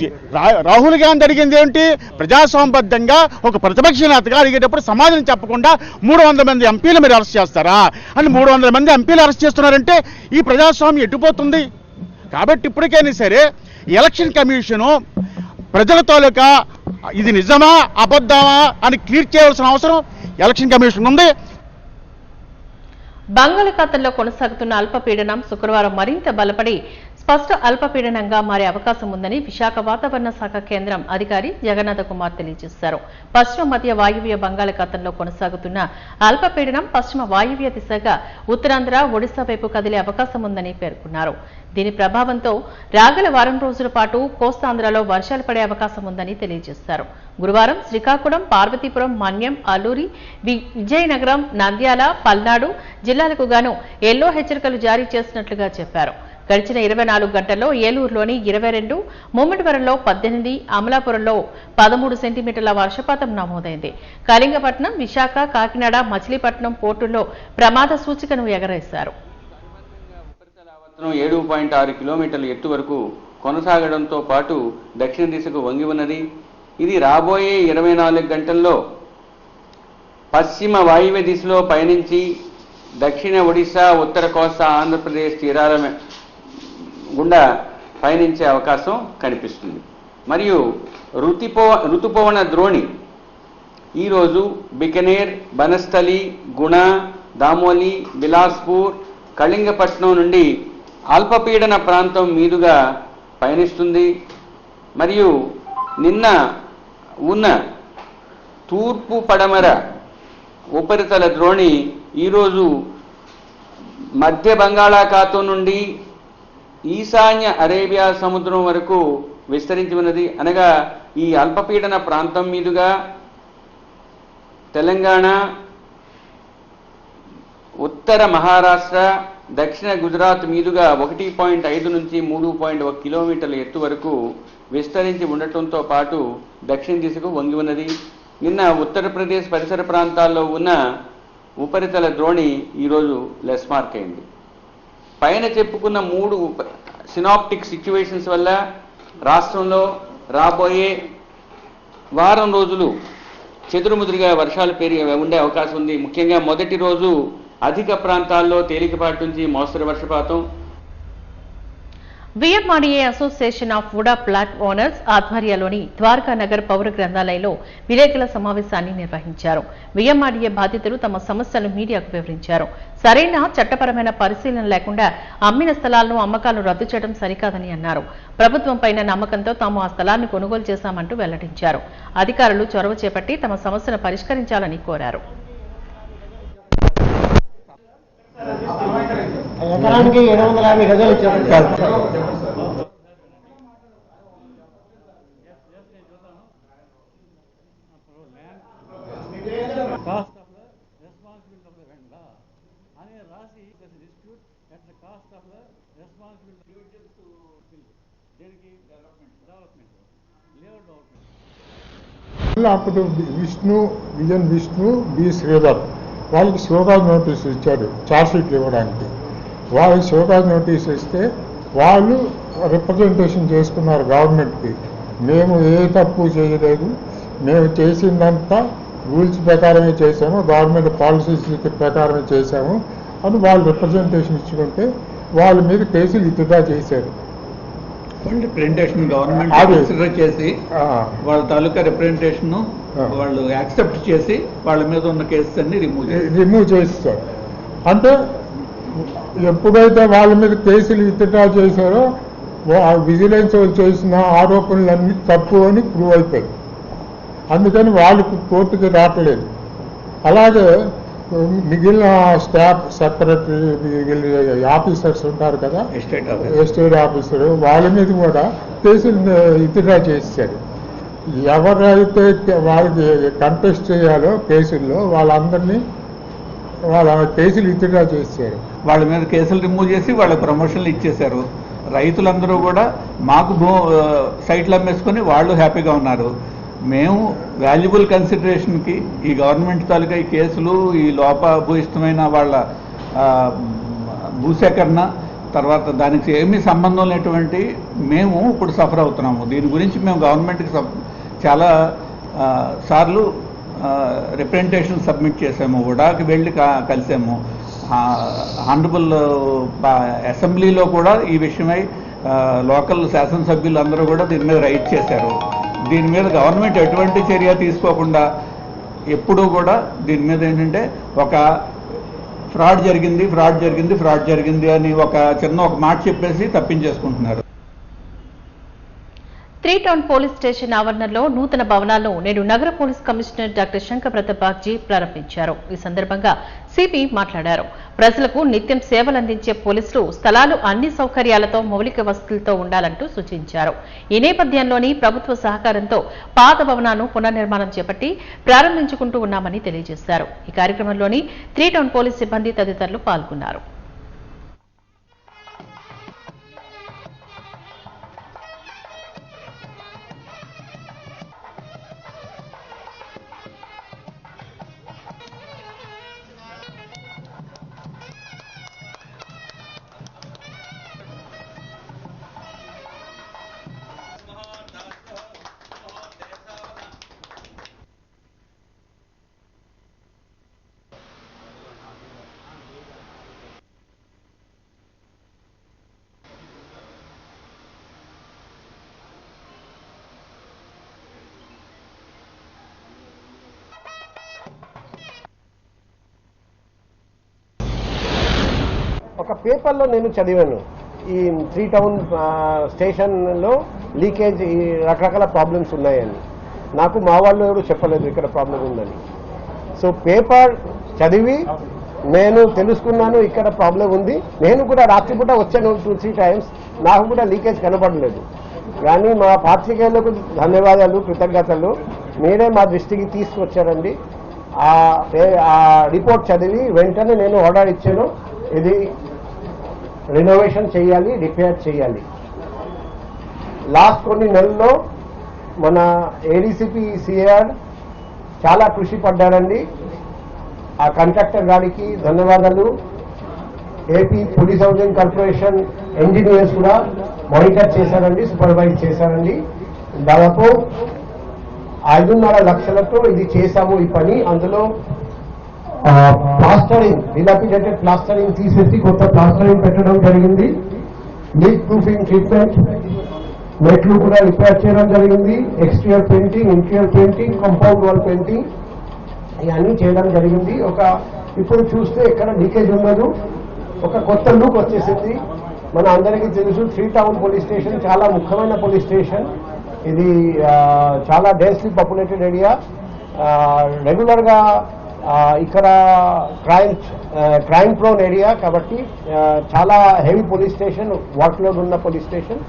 రాహుల్ గాంధీ అడిగింది ఏంటి? ప్రజాస్వామ్యబద్ధంగా ఒక ప్రతిపక్ష నేతగా అడిగేటప్పుడు సమాధానం చెప్పకుండా 300 మంది ఎంపీలు మీరు అరెస్ట్ చేస్తారా అని 300 మంది ఎంపీలు అరెస్ట్ చేస్తున్నారంటే ఈ ప్రజాస్వామ్యం ఎట్టుపోతుంది. కాబట్టి ఇప్పటికైనా సరే ఎలక్షన్ కమిషను ప్రజల తాలూకా ఇది నిజమా అబద్ధమా అని క్లియర్ చేయాల్సిన అవసరం ఎలక్షన్ కమిషన్ ఉంది. బంగాళాఖాతంలో కొనసాగుతున్న అల్పపీడనం శుక్రవారం మరింత బలపడి స్పష్ట అల్పపీడనంగా మారే అవకాశం ఉందని విశాఖ వాతావరణ శాఖ కేంద్రం అధికారి జగన్నాథ కుమార్ తెలియజేశారు. పశ్చిమ మధ్య వాయువ్య బంగాళాఖాతంలో కొనసాగుతున్న అల్పపీడనం పశ్చిమ వాయువ్య దిశగా ఉత్తరాంధ్ర, ఒడిశా వైపు కదిలే అవకాశం ఉందని పేర్కొన్నారు. దీని ప్రభావంతో రాగల వారం రోజుల పాటు కోస్తాంధ్రలో వర్షాలు పడే అవకాశం ఉందని తెలియజేశారు. గురువారం శ్రీకాకుళం, పార్వతీపురం, మన్యం, అల్లూరి, విజయనగరం, నంద్యాల, పల్నాడు జిల్లాలకు గాను ఎల్లో హెచ్చరికలు జారీ చేసినట్లుగా చెప్పారు. గడిచిన 24 గంటల్లో ఏలూరులోని 22, ముమ్మడివరంలో 18, అమలాపురంలో 13 సెంటీమీటర్ల వర్షపాతం నమోదైంది. కళింగపట్నం, విశాఖ, కాకినాడ, మచిలీపట్నం పోర్టుల్లో ప్రమాద సూచికను ఎగరేశారు. 7.6 కిలోమీటర్ల ఎత్తు వరకు కొనసాగడంతో పాటు దక్షిణ దిశకు వంగి ఉన్నది. ఇది రాబోయే 24 గంటల్లో పశ్చిమ వాయువ్య దిశలో పయనించి దక్షిణ ఒడిశా, ఉత్తర కోస్తా ఆంధ్రప్రదేశ్ తీరాల గుండా పయనించే అవకాశం కనిపిస్తుంది. మరియు ఋతుపవన ద్రోణి ఈరోజు బికనేర్, బనస్థలి, గుణ, దామోలి, బిలాస్పూర్, కళింగపట్నం నుండి అల్పపీడన ప్రాంతం మీదుగా పయనిస్తుంది. మరియు నిన్న ఉన్న తూర్పు పడమర ఉపరితల ద్రోణి ఈరోజు మధ్య బంగాళాఖాతం నుండి ఈశాన్య అరేబియా సముద్రం వరకు విస్తరించి ఉన్నది. అనగా ఈ అల్పపీడన ప్రాంతం మీదుగా తెలంగాణ, ఉత్తర మహారాష్ట్ర, దక్షిణ గుజరాత్ మీదుగా 1.5 నుంచి 3.1 కిలోమీటర్ల ఎత్తు వరకు విస్తరించి ఉండటంతో పాటు దక్షిణ దిశకు వంగి ఉన్నది. నిన్న ఉత్తరప్రదేశ్ పరిసర ప్రాంతాల్లో ఉన్న ఉపరితల ద్రోణి ఈరోజు లెస్ మార్క్ అయింది. పైన చెప్పుకున్న 3 సినాప్టిక్ సిచ్యువేషన్స్ వల్ల రాష్ట్రంలో రాబోయే వారం రోజులు చెదురుముదురుగా వర్షాలు ఉండే అవకాశం ఉంది. ముఖ్యంగా మొదటి రోజు అధిక ప్రాంతాల్లో తేలికపాటి నుంచి మోస్తరు వర్షపాతం. VMRDA association of VUDA plot owners ఆధ్వర్యంలోని ద్వారకా నగర్ పౌర గ్రంథాలయంలో విలేకరుల సమావేశాన్ని నిర్వహించారు. విఎంఆర్డీఏ బాధితులు తమ సమస్యలు మీడియాకు వివరించారు. సరైన చట్టపరమైన పరిశీలన లేకుండా అమ్మిన స్థలాలను అమ్మకాలను రద్దు చేయడం సరికాదని అన్నారు. ప్రభుత్వంపైన నమ్మకంతో తాము ఆ స్థలాన్ని కొనుగోలు చేశామంటూ వెల్లడించారు. అధికారులు చొరవ చేపట్టి తమ సమస్యను పరిష్కరించాలని కోరారు. ఎకరానికి 750 గజాలు ఇచ్చారు. అప్పుడు విష్ణు, విజన్ విష్ణు, బి శ్రీధర్ వాళ్ళకి షోకాజ్ నోటీస్ ఇచ్చారు ఛార్జ్ షీట్లు ఇవ్వడానికి. వాళ్ళకి షోకాజ్ నోటీస్ ఇస్తే వాళ్ళు రిప్రజెంటేషన్ చేసుకున్నారు గవర్నమెంట్కి. మేము ఏ తప్పు చేయలేదు, మేము చేసిందంతా రూల్స్ ప్రకారమే చేశాము, గవర్నమెంట్ పాలసీస్ ప్రకారమే చేశాము అని వాళ్ళు రిప్రజెంటేషన్ ఇచ్చుకుంటే వాళ్ళ మీద కేసులు విత్డ్రా చేశారు. రిప్రజెంటేషన్ గవర్నమెంట్ కన్సిడర్ చేసి వాళ్ళ తాలూకా రిప్రజెంటేషన్ వాళ్ళు యాక్సెప్ట్ చేసి వాళ్ళ మీద ఉన్న కేసెస్ అన్ని రిమూవ్ చేస్తారు. అంటే ఎప్పుడైతే వాళ్ళ మీద కేసులు విత్డ్రా చేశారో విజిలెన్స్ వాళ్ళు చేసిన ఆరోపణలన్నీ తప్పు అని ప్రూవ్ అయిపోయింది. అందుకని వాళ్ళకి కోర్టుకి రావట్లేదు. అలాగే మిగిలిన స్టాఫ్ సెక్రటరీ మిగిలిన ఆఫీసర్స్ ఉంటారు కదా, ఎస్టేట్ ఆఫీసర్, వాళ్ళ మీద కూడా కేసులు విత్డ్రా చేశారు. ఎవరైతే వాళ్ళకి కంటెస్ట్ చేయాలో కేసుల్లో వాళ్ళందరినీ వాళ్ళ కేసులు విత్డ్రా చేశారు. వాళ్ళ మీద కేసులు రిమూవ్ చేసి వాళ్ళ ప్రమోషన్లు ఇచ్చేశారు. రైతులందరూ కూడా మాకు సైట్లు అమ్మేసుకొని వాళ్ళు హ్యాపీగా ఉన్నారు. మేము వాల్యుబుల్ కన్సిడరేషన్కి ఈ గవర్నమెంట్ తాలూకా ఈ కేసులు, ఈ లోపభూయిష్టమైన వాళ్ళ భూసేకరణ, తర్వాత దానికి ఏమీ సంబంధం లేనటువంటి మేము ఇప్పుడు సఫర్ అవుతున్నాము. దీని గురించి మేము గవర్నమెంట్కి చాలా సార్లు రిప్రజెంటేషన్ సబ్మిట్ చేసాము, ఉడాకి వెళ్ళి కలిసాము. ఆనరబుల్ అసెంబ్లీలో కూడా ఈ విషయమై లోకల్ శాసనసభ్యులు అందరూ కూడా దీని మీద రైట్ చేశారు. దీని మీద గవర్నమెంట్ ఎటువంటి చర్య తీసుకోకుండా ఎప్పుడూ కూడా దీని మీద ఏంటంటే ఒక ఫ్రాడ్ జరిగింది అని ఒక మాట చెప్పేసి తప్పించేసుకుంటున్నారు. 3 టౌన్ పోలీస్ స్టేషన్ ఆవరణలో నూతన భవనాలను నేడు నగర police commissioner doctor Shankar Pratap Bagchi ప్రారంభించారు. ఈ సందర్భంగా సిపి మాట్లాడారు. ప్రజలకు నిత్యం సేవలందించే పోలీసులు స్థలాలు అన్ని సౌకర్యాలతో మౌలిక వసతులతో ఉండాలంటూ సూచించారు. ఈ నేపథ్యంలోని ప్రభుత్వ సహకారంతో పాత భవనాలను పునర్నిర్మాణం చేపట్టి ప్రారంభించుకుంటూ ఉన్నామని తెలియజేశారు. ఈ కార్యక్రమంలోని 3 టౌన్ పోలీస్ సిబ్బంది తదితరులు పాల్గొన్నారు. ఒక పేపర్లో నేను చదివాను, ఈ 3 టౌన్ స్టేషన్లో లీకేజ్ రకరకాల ప్రాబ్లమ్స్ ఉన్నాయని. నాకు మా వాళ్ళు ఎవరు చెప్పలేదు ఇక్కడ ప్రాబ్లం ఉందని. సో పేపర్ చదివి నేను తెలుసుకున్నాను ఇక్కడ ప్రాబ్లం ఉంది. నేను కూడా రాత్రిపూట వచ్చాను 2-3 టైమ్స్, నాకు కూడా లీకేజ్ కనపడలేదు. కానీ మా పాత్రికేయులకు ధన్యవాదాలు, కృతజ్ఞతలు. మీరే మా దృష్టికి తీసుకొచ్చారండి. ఆ రిపోర్ట్ చదివి వెంటనే నేను ఆర్డర్ ఇచ్చాను, ఇది రినోవేషన్ చేయాలి, రిపేర్ చేయాలి. లాస్ట్ కొన్ని నెలల్లో మన ఏడీసీపీ సిఆర్ చాలా కృషి పడ్డారండి. ఆ కాంట్రాక్టర్ గారికి ధన్యవాదాలు. AP police housing corporation engineers కూడా మానిటర్ చేశారండి, సూపర్వైజ్ చేశారండి. దాదాపు 5.5 లక్షలతో ఇది చేశాము ఈ పని. అందులో ప్లాస్టరింగ్, డిలాపిడేటెడ్ ప్లాస్టరింగ్ తీసేసి కొత్త ప్లాస్టరింగ్ పెట్టడం జరిగింది. లీక్ ప్రూఫింగ్ ట్రీట్మెంట్, మెట్లు కూడా రిపేర్ చేయడం జరిగింది. Exterior painting, interior painting, compound wall painting ఇవన్నీ చేయడం జరిగింది. ఇప్పుడు చూస్తే ఎక్కడ లీకేజ్ ఉండదు, ఒక కొత్త లుక్ వచ్చేసింది. మన అందరికీ తెలుసు 3 టౌన్ పోలీస్ స్టేషన్ చాలా ముఖ్యమైన పోలీస్ స్టేషన్. ఇది చాలా డెన్స్లీ పాపులేటెడ్ ఏరియా. రెగ్యులర్గా ఇక్కడ క్రైమ్ ప్రోన్ ఏరియా కాబట్టి చాలా హెవీ పోలీస్ స్టేషన్, వర్క్లోడ్ ఉన్న పోలీస్ స్టేషన్.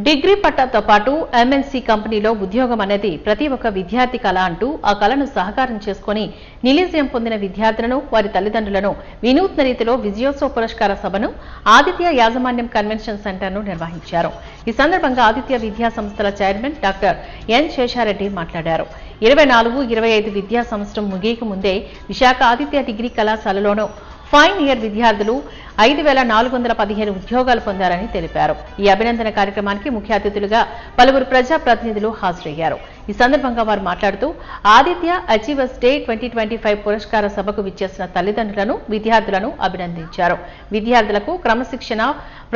డిగ్రీ పట్టాతో పాటు ఎంఎన్సీ కంపెనీలో ఉద్యోగం అనేది ప్రతి ఒక్క విద్యార్థి కళ అంటూ ఆ కళను సహకారం చేసుకుని నిలీజ్యం పొందిన విద్యార్థులను, వారి తల్లిదండ్రులను వినూత్న రీతిలో విజయోత్సవ పురస్కార సభను ఆదిత్య యాజమాన్యం కన్వెన్షన్ సెంటర్ను నిర్వహించారు. ఈ సందర్భంగా ఆదిత్య విద్యా సంస్థల చైర్మన్ డాక్టర్ ఎన్ శేషారెడ్డి మాట్లాడారు. 24-25 విద్యా సంవత్సరం ముగియక ముందే విశాఖ ఆదిత్య డిగ్రీ కళాశాలలోనూ ఫైన్ ఇయర్ విద్యార్థులు 5,415 ఉద్యోగాలు పొందారని తెలిపారు. ఈ అభినందన కార్యక్రమానికి ముఖ్య అతిథులుగా పలువురు ప్రజాప్రతినిధులు హాజరయ్యారు. ఈ సందర్భంగా వారు మాట్లాడుతూ ఆదిత్య అచీవర్స్ డే 2025 పురస్కార సభకు విచ్చేసిన తల్లిదండ్రులను, విద్యార్థులను అభినందించారు. విద్యార్థులకు క్రమశిక్షణ,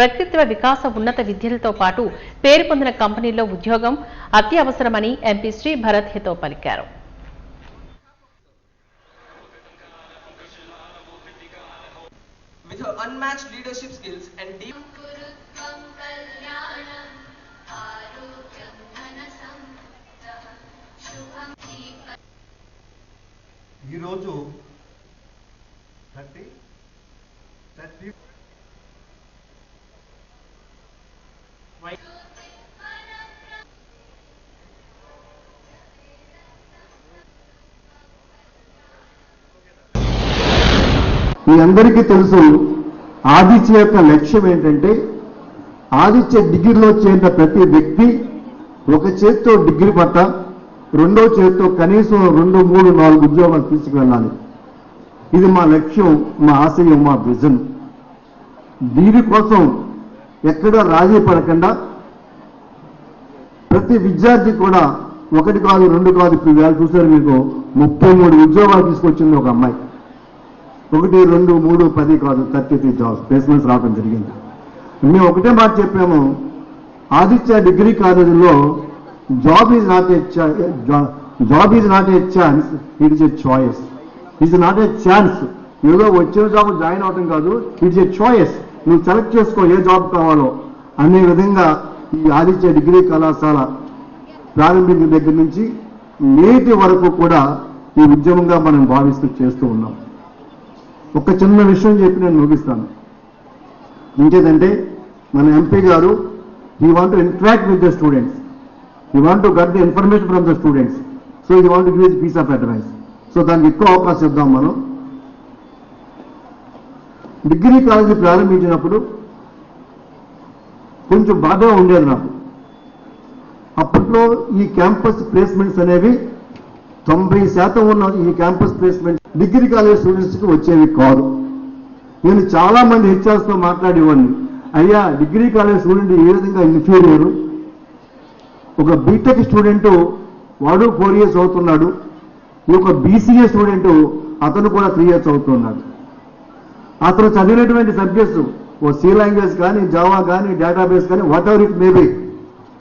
వ్యక్తిత్వ వికాస, ఉన్నత విద్యలతో పాటు పేరు పొందిన కంపెనీల్లో ఉద్యోగం అత్యవసరమని ఎంపీ శ్రీ భరత్ హితో పలికారు. her unmatched leadership skills and deep ఈరోజు 30 మీ అందరికీ తెలుసు ఆదిత్య యొక్క లక్ష్యం ఏంటంటే ఆదిత్య డిగ్రీలో చేరిన ప్రతి వ్యక్తి ఒక చేత్తో డిగ్రీ పట్ట రెండో చేత్తో కనీసం 2, 3, 4 ఉద్యోగాలు తీసుకువెళ్ళాలి. ఇది మా లక్ష్యం, మా ఆశయం, మా విజన్. దీనికోసం ఎక్కడా రాజీ పడకుండా ప్రతి విద్యార్థి కూడా 1 కాదు 2 కాదు, ఇప్పుడు వేళ చూసారు మీకు 33 ఉద్యోగాలు తీసుకొచ్చింది ఒక అమ్మాయి. 1, 2, 3, 10 కాదు 33 జాబ్స్ ప్లేస్మెంట్స్ రావడం జరిగింది. మేము ఒకటే మాట చెప్పాము, ఆదిత్య డిగ్రీ కాలేజీలో job is not a chance, it is a choice. It is not a chance, ఏదో వచ్చిన జాబ్ జాయిన్ అవడం కాదు, ఇట్స్ ఏ చాయిస్. నువ్వు సెలెక్ట్ చేసుకో ఏ జాబ్ కావాలో అనే విధంగా ఈ ఆదిత్య డిగ్రీ కళాశాల ప్రారంభించిన దగ్గర నుంచి నేటి వరకు కూడా ఈ ఉద్యమంగా మనం భావిస్తూ చేస్తూ ఉన్నాం. ఒక చిన్న విషయం చెప్పి నేను ముగిస్తాను. ఇంకేదంటే మన ఎంపీ గారు he want to interact with the students, he want to get the information from the students, so he want to give a piece of advice. So దానికి ఎక్కువ అవకాశం ఇద్దాం. మనం డిగ్రీ కాలేజీ ప్రారంభించినప్పుడు కొంచెం బాగా ఉండేది నాకు. అప్పట్లో ఈ క్యాంపస్ ప్లేస్మెంట్స్ అనేవి 90% ఉన్న ఈ క్యాంపస్ ప్లేస్మెంట్ డిగ్రీ కాలేజ్ స్టూడెంట్స్కి వచ్చేవి కాదు. నేను చాలా మంది హెచ్ఆర్స్తో మాట్లాడేవాడిని, అయ్యా డిగ్రీ కాలేజ్ స్టూడెంట్ ఏ విధంగా ఇన్ఫీరియర్, ఒక బీటెక్ స్టూడెంట్ వాడు 4 years అవుతున్నాడు, ఒక బీసీఏ స్టూడెంట్ అతను కూడా 3 years అవుతున్నాడు. అతను చదివినటువంటి సబ్జెక్ట్స్ ఓ సి లాంగ్వేజ్ కానీ, జావా కానీ, డేటాబేస్ కానీ, వాట్ ఎవర్ ఇట్ మేబీ,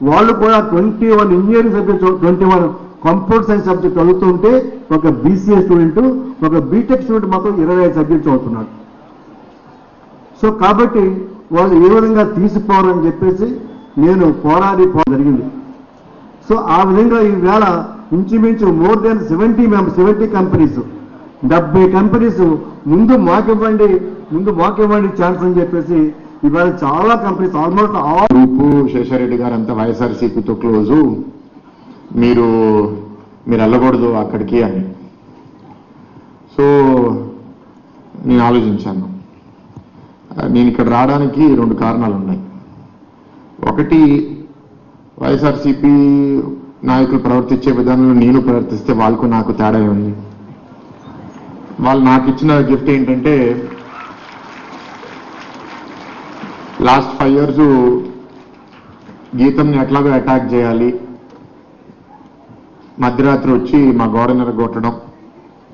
వాళ్ళు కూడా 21 engineering subjects, 21 computer science subject చదువుతుంటే ఒక బీసీఏ స్టూడెంట్, ఒక బీటెక్ స్టూడెంట్ మాత్రం 25 సబ్జెక్ట్స్ అవుతున్నాడు. సో కాబట్టి వాళ్ళు ఏ విధంగా తీసిపోవాలని చెప్పేసి నేను పోరాడి జరిగింది. సో ఆ విధంగా ఈవేళ ఇంచుమించు మోర్ దెన్ 70 కంపెనీస్, 70 కంపెనీస్ ముందు మాకివ్వండి ఛాన్స్ అని చెప్పేసి ఇవాళ చాలా కంపెనీస్ ఆల్మోస్ట్ గ్రూపు శేషారెడ్డి గారు అంతా వైఎస్ఆర్సీపీతో క్లోజు, మీరు వెళ్ళకూడదు అక్కడికి అని. సో నేను ఆలోచించాను. నేను ఇక్కడ రావడానికి 2 కారణాలు ఉన్నాయి. ఒకటి, వైఎస్ఆర్సీపీ నాయకులు ప్రవర్తించే విధానంలో నేను ప్రవర్తిస్తే వాళ్ళకు నాకు తేడా ఉంది. వాళ్ళు నాకు ఇచ్చిన గిఫ్ట్ ఏంటంటే లాస్ట్ 5 years గీతంని ఎట్లాగో అటాక్ చేయాలి, మధ్యరాత్రి వచ్చి మా గోడ నిరగొట్టడం,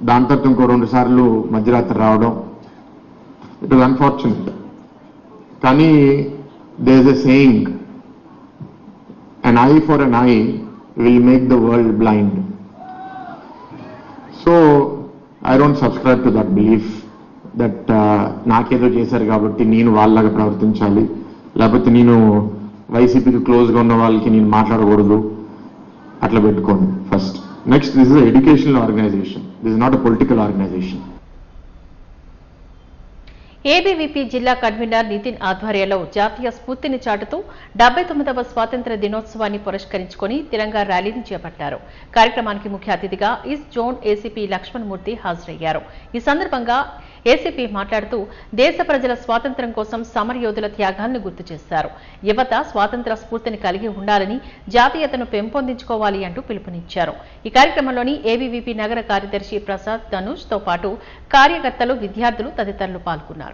దాని తర్వాత ఇంకో 2 సార్లు మధ్యరాత్రి రావడం. It was unfortunate. కానీ there is a saying, an eye for an eye will make the world blind. So I don't subscribe to that belief that నాకేదో చేశారు కాబట్టి నేను వాళ్ళలాగా ప్రవర్తించాలి, లేకపోతే నేను వైసీపీకి క్లోజ్గా ఉన్న వాళ్ళకి నేను మాట్లాడకూడదు, అట్లా పెట్టుకోండి first. Next, this is educational organisation, this is not a political organisation. ABVP జిల్లా కన్వీనర్ నితిన్ ఆధ్వర్యంలో జాతీయ స్ఫూర్తిని చాటుతూ 79వ స్వాతంత్ర్య దినోత్సవాన్ని పురస్కరించుకుని తిరంగా ర్యాలీని చేపట్టారు. కార్యక్రమానికి ముఖ్య అతిథిగా ఈస్ట్ జోన్ ఏసీపీ లక్ష్మణమూర్తి హాజరయ్యారు. ఈ సందర్భంగా ఏసీపీ మాట్లాడుతూ దేశ ప్రజల స్వాతంత్ర్యం కోసం సమరయోధుల త్యాగాలను గుర్తు చేశారు. యువత స్వాతంత్ర్య స్ఫూర్తిని కలిగి ఉండాలని, జాతీయతను పెంపొందించుకోవాలి అంటూ పిలుపునిచ్చారు. ఈ కార్యక్రమంలోని ఏబీవీపీ నగర కార్యదర్శి ప్రసాద్ ధనుష్ తో పాటు కార్యకర్తలు, విద్యార్థులు తదితరులు పాల్గొన్నారు.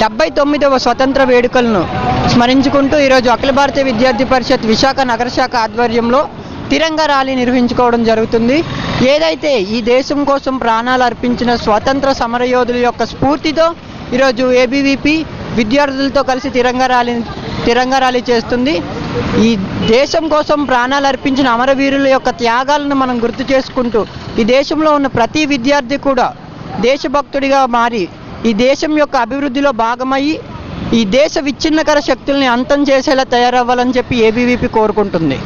డెబ్బై 79వ స్వతంత్ర వేడుకలను స్మరించుకుంటూ ఈరోజు అఖిల భారతీయ విద్యార్థి పరిషత్ విశాఖ నగర శాఖ ఆధ్వర్యంలో తిరంగా ర్యాలీ నిర్వహించుకోవడం జరుగుతుంది. ఏదైతే ఈ దేశం కోసం ప్రాణాలు అర్పించిన స్వాతంత్ర సమరయోధుల యొక్క స్ఫూర్తితో ఈరోజు ఏబీవీపీ విద్యార్థులతో కలిసి తిరంగా ర్యాలీ చేస్తుంది. ఈ దేశం కోసం ప్రాణాలు అర్పించిన అమరవీరుల యొక్క త్యాగాలను మనం గుర్తు చేసుకుంటూ ఈ దేశంలో ఉన్న ప్రతి విద్యార్థి కూడా దేశభక్తుడిగా మారి ఈ దేశం యొక్క అభివృద్ధిలో భాగమయ్యి ఈ దేశ విచ్ఛిన్నకర శక్తుల్ని అంతం చేసేలా తయారవ్వాలని చెప్పి ఏబీవీపీ కోరుకుంటుంది.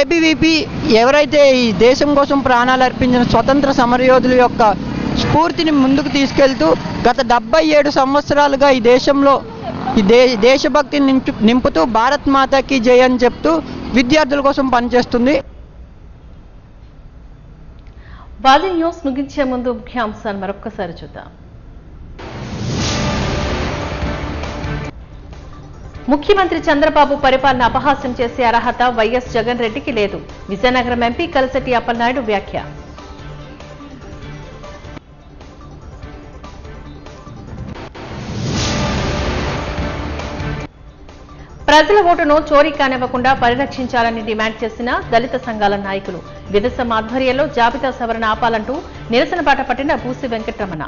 ఏబీవీపీ ఎవరైతే ఈ దేశం కోసం ప్రాణాలు అర్పించిన స్వతంత్ర సమరయోధుల యొక్క స్ఫూర్తిని ముందుకు తీసుకెళ్తూ గత 77 సంవత్సరాలుగా ఈ దేశంలో ఈ దేశభక్తిని నింపుతూ భారత్ మాతాకి జై అని చెప్తూ విద్యార్థుల కోసం పనిచేస్తుంది. బాజీ న్యూస్ ముగించే ముందు ముఖ్యాంశాలు మరొక్కసారి చూద్దాం. ముఖ్యమంత్రి చంద్రబాబు పరిపాలన అపహాస్యం చేసే అర్హత వైఎస్ జగన్ రెడ్డికి లేదు. విజయనగరం ఎంపీ కలిసెట్టి అప్పలనాయుడు వ్యాఖ్య. ప్రజల ఓటును చోరీ కానివ్వకుండా పరిరక్షించాలని డిమాండ్ చేసిన దళిత సంఘాల నాయకులు. విదసం ఆధ్వర్యంలో జాబితా సవరణ ఆపాలంటూ నిరసన బాట పట్టిన బూసి వెంకటరమణ.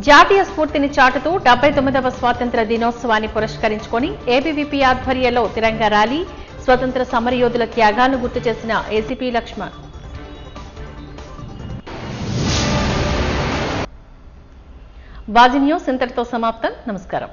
జాతీయ స్ఫూర్తిని చాటుతూ 79వ స్వాతంత్ర దినోత్సవాన్ని పురస్కరించుకొని ఏబీవీపీ ఆధ్వర్యంలో తిరంగా ర్యాలీ. స్వతంత్ర సమరయోధుల త్యాగాలను గుర్తు చేసిన ఏసీపీ లక్ష్మణ్. బాజీ న్యూస్ ఇంతటితో సమాప్తం. నమస్కారం.